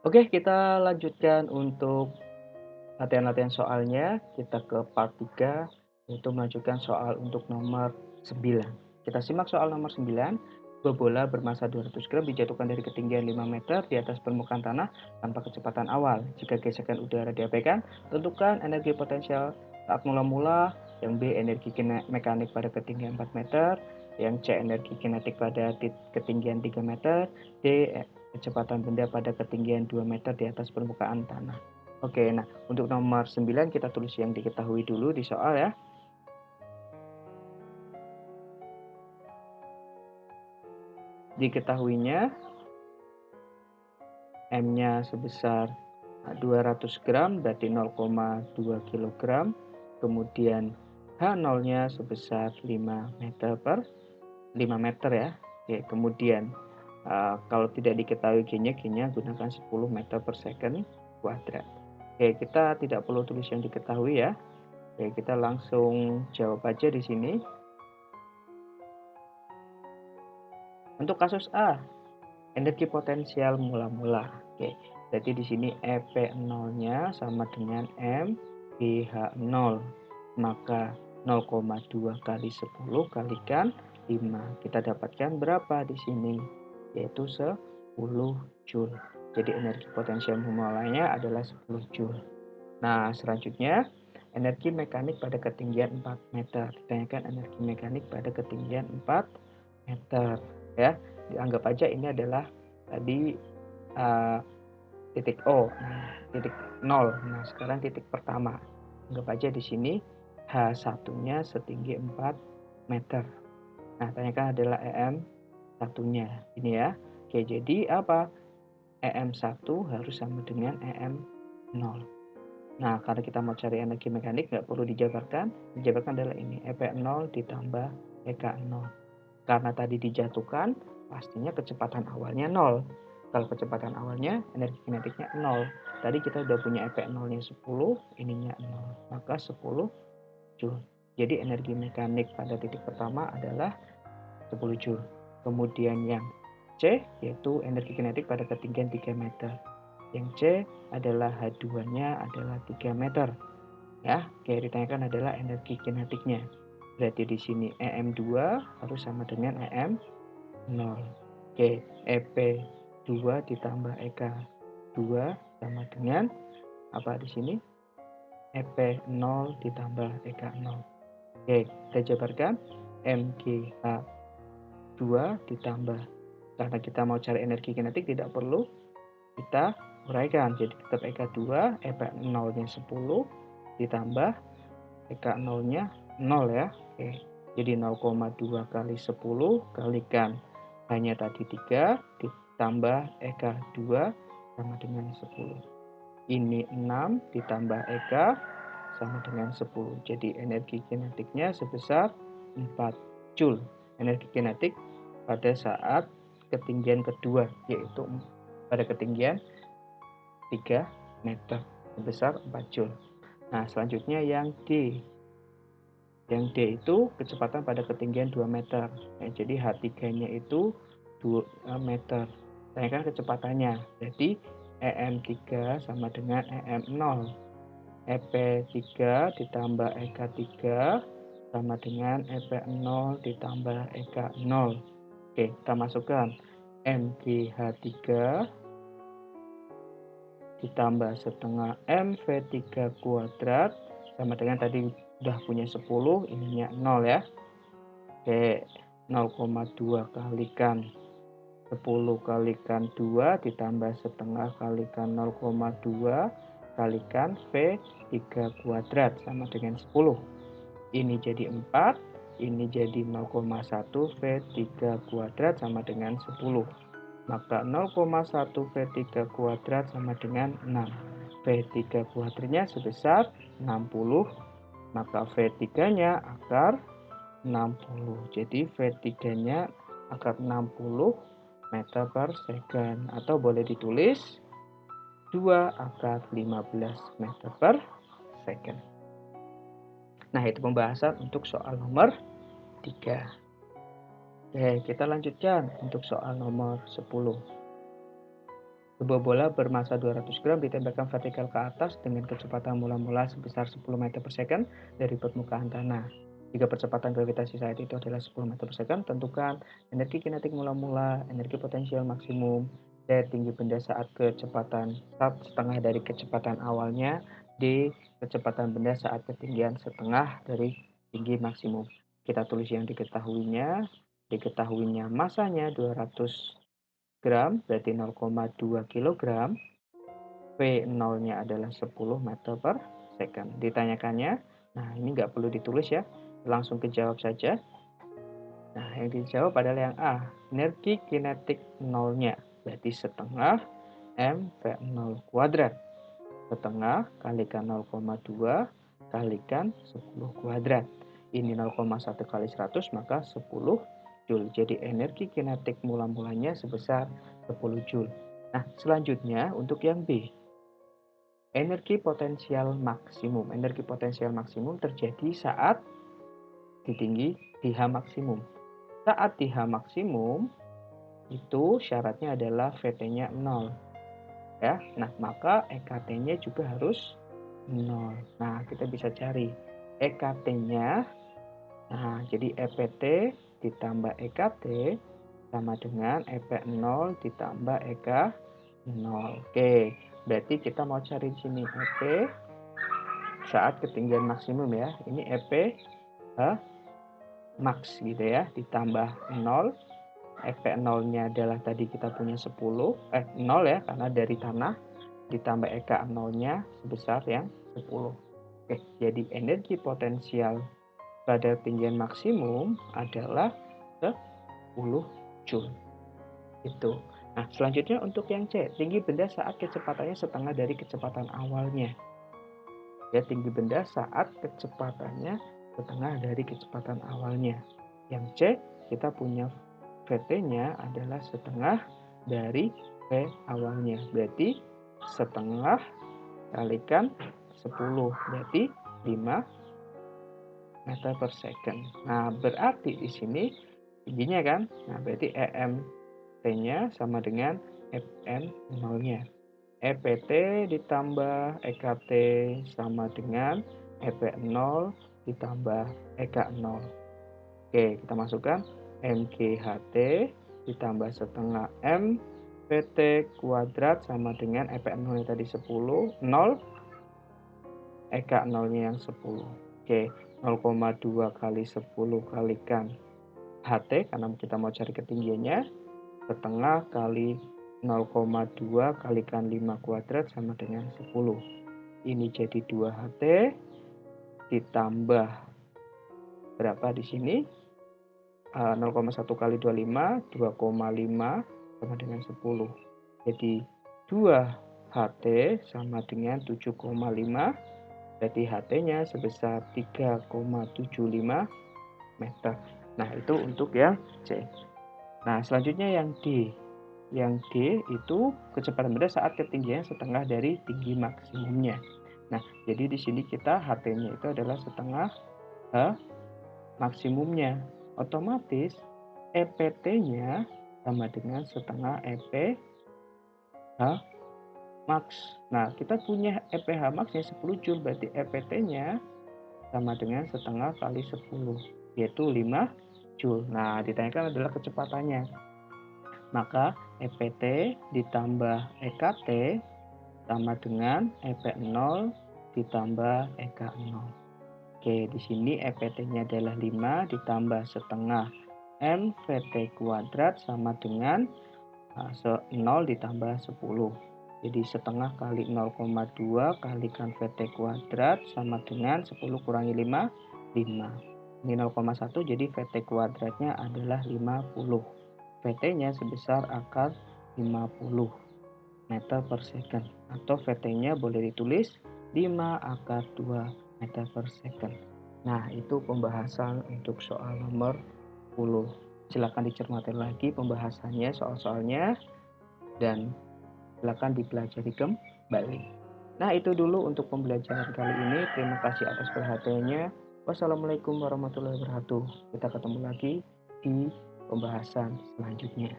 Oke, kita lanjutkan untuk latihan-latihan soalnya. Kita ke part 3, yaitu melanjutkan soal untuk nomor 9. Kita simak soal nomor 9. Sebuah bola bermassa 200 gram dijatuhkan dari ketinggian 5 meter di atas permukaan tanah tanpa kecepatan awal. Jika gesekan udara diabaikan, tentukan energi potensial saat mula-mula. Yang B, energi mekanik pada ketinggian 4 meter. Yang C, energi kinetik pada ketinggian 3 meter. D, kecepatan benda pada ketinggian 2 meter di atas permukaan tanah. Oke, nah untuk nomor 9 kita tulis yang diketahui dulu di soal ya. Diketahuinya M-nya sebesar 200 gram berarti 0,2 kg. Kemudian H0-nya sebesar 5 meter per 5 meter ya. Oke, kemudian kalau tidak diketahui G-nya gunakan 10 meter per second kuadrat. Oke, kita tidak perlu tulis yang diketahui ya. Oke, kita langsung jawab aja di sini. Untuk kasus A, energi potensial mula-mula. Oke, jadi di sini EP0-nya sama dengan MgH0. Maka 0,2 kali 10 kalikan 5. Kita dapatkan berapa di sini? Yaitu 10 Joule. Jadi energi potensial mulanya adalah 10 Joule. Nah, selanjutnya energi mekanik pada ketinggian 4 meter. Ditanyakan energi mekanik pada ketinggian 4 meter ya. Dianggap aja ini adalah tadi titik O, titik 0. Nah, sekarang titik pertama. Anggap aja di sini H1-nya setinggi 4 meter. Nah, tanyakan adalah EM1-nya. Ini ya. Oke, jadi apa? EM1 harus sama dengan EM0. Nah, karena kita mau cari energi mekanik, nggak perlu dijabarkan. Dijabarkan adalah ini, EP0 ditambah EK0. Karena tadi dijatuhkan, pastinya kecepatan awalnya 0. Kalau kecepatan awalnya, energi kinetiknya 0. Tadi kita udah punya EP0-nya 10, ininya 0. Maka 10 Joule. Jadi energi mekanik pada titik pertama adalah 10 Joule. Kemudian yang C, yaitu energi kinetik pada ketinggian 3 meter. Yang C adalah H2-nya adalah 3 meter. Ya, oke, ditanyakan adalah energi kinetiknya. Berarti di sini EM2 harus sama dengan EM0. Oke, EP2 ditambah EK2 sama dengan apa di sini? EP0 ditambah EK0. Oke, kita jabarkan MgH2 ditambah, karena kita mau cari energi kinetik tidak perlu kita uraikan, jadi tetap EK2, EP0-nya 10 ditambah EK0-nya 0 ya. Oke, jadi 0,2 kali 10 kalikan hanya tadi 3 ditambah EK2 sama dengan 10. Ini 6 ditambah EK sama dengan 10. Jadi energi kinetiknya sebesar 4 Joule. Energi kinetik pada saat ketinggian kedua, yaitu pada ketinggian 3 meter sebesar 4 Joule. Nah, selanjutnya yang D. Yang D itu kecepatan pada ketinggian 2 meter. Nah, jadi H3-nya itu 2 meter. Tanyakan kecepatannya. Jadi EM3 sama dengan EM0. EP3 ditambah EK3 sama dengan EP0 ditambah EK0. Oke, kita masukkan MgH3 ditambah setengah MV3 kuadrat sama dengan tadi udah punya 10, ininya 0 ya. Oke, 0,2 kalikan 10 kalikan 2 ditambah setengah kalikan 0,2 kalikan V3 kuadrat sama dengan 10. Ini jadi 4, ini jadi 0,1 V3 kuadrat sama dengan 10. Maka 0,1 V3 kuadrat sama dengan 6. V3 kuadratnya sebesar 60, maka V3-nya akar 60. Jadi V3-nya akar 60 meter per second, atau boleh ditulis 2 akar 15 meter per second. Nah, itu pembahasan untuk soal nomor 3. Oke, kita lanjutkan untuk soal nomor 10. Sebuah bola bermassa 200 gram ditembakkan vertikal ke atas dengan kecepatan mula-mula sebesar 10 meter per second dari permukaan tanah. Jika percepatan gravitasi saat itu adalah 10 meter per second, tentukan energi kinetik mula-mula, energi potensial maksimum, D. Tinggi benda saat kecepatan setengah dari kecepatan awalnya, D. Kecepatan benda saat ketinggian setengah dari tinggi maksimum. Kita tulis yang diketahuinya masanya 200 gram, berarti 0,2 kg. V0-nya adalah 10 meter per second. Ditanyakannya, nah ini nggak perlu ditulis ya, langsung kejawab saja. Nah, yang dijawab adalah yang A, energi kinetik nolnya, berarti setengah M V0 kuadrat. Setengah kalikan 0,2 kalikan 10 kuadrat. Ini 0,1 kali 100 maka 10 Joule. Jadi energi kinetik mula-mulanya sebesar 10 Joule. Nah, selanjutnya untuk yang B. Energi potensial maksimum. Energi potensial maksimum terjadi saat di H maksimum. Saat di H maksimum itu syaratnya adalah VT-nya 0. Ya. Nah, maka EKT-nya juga harus 0. Nah, kita bisa cari EKT-nya. Nah, jadi EPT ditambah EKT sama dengan EP0 ditambah EK0. Oke, berarti kita mau cari di sini EP saat ketinggian maksimum ya. Ini EP max gitu ya, ditambah 0. EP0-nya adalah tadi kita punya 0 ya, karena dari tanah, ditambah EK0-nya sebesar yang 10. Oke, jadi energi potensial pada ketinggian maksimum adalah 10 Joule. Itu. Nah, selanjutnya untuk yang C, tinggi benda saat kecepatannya setengah dari kecepatan awalnya. Ya, tinggi benda saat kecepatannya setengah dari kecepatan awalnya. Yang C, kita punya VT-nya adalah setengah dari V awalnya. Berarti setengah kalikan 10, berarti 5 meter per second. Nah, berarti di sini tingginya kan? Nah, berarti EMT-nya sama dengan FM0-nya. EPT ditambah EKT sama dengan EP0 ditambah EK0. Oke, kita masukkan MGHT ditambah setengah M PT kuadrat sama dengan EP0 yang tadi 10, 0, EK0-nya yang 10. Oke, 0,2 kali 10 kalikan HT, karena kita mau cari ketinggiannya, setengah kali 0,2 kalikan 5 kuadrat sama dengan 10. Ini jadi 2 HT ditambah berapa di sini? 0,1 kali 25, 2,5 sama dengan 10. Jadi 2 HT sama dengan 7,5. Berarti HT-nya sebesar 3,75 meter. Nah, itu untuk yang C. Nah, selanjutnya yang D. Yang D itu kecepatan benda saat ketinggian setengah dari tinggi maksimumnya. Nah, jadi di sini kita HT-nya itu adalah setengah H maksimumnya. Otomatis EPT-nya sama dengan setengah EP H max. Nah, kita punya EPH max-nya 10 Joule, berarti EPT-nya sama dengan setengah kali 10, yaitu 5 Joule. Nah, ditanyakan adalah kecepatannya. Maka EPT ditambah EKT sama dengan EP0 ditambah EK0. Oke, di sini EPT-nya adalah 5 ditambah setengah M VT kuadrat sama dengan 0 ditambah 10. Jadi setengah kali 0,2 kalikan VT kuadrat sama dengan 10 kurangi 5, 5. Ini 0,1, jadi VT kuadratnya adalah 50. VT-nya sebesar akar 50 meter per second. Atau VT-nya boleh ditulis 5 akar 2 meter per second. Nah, itu pembahasan untuk soal nomor 10. Silakan dicermati lagi pembahasannya, soal-soalnya, dan silakan dipelajari kembali. Nah, itu dulu untuk pembelajaran kali ini. Terima kasih atas perhatiannya. Wassalamualaikum warahmatullahi wabarakatuh. Kita ketemu lagi di pembahasan selanjutnya.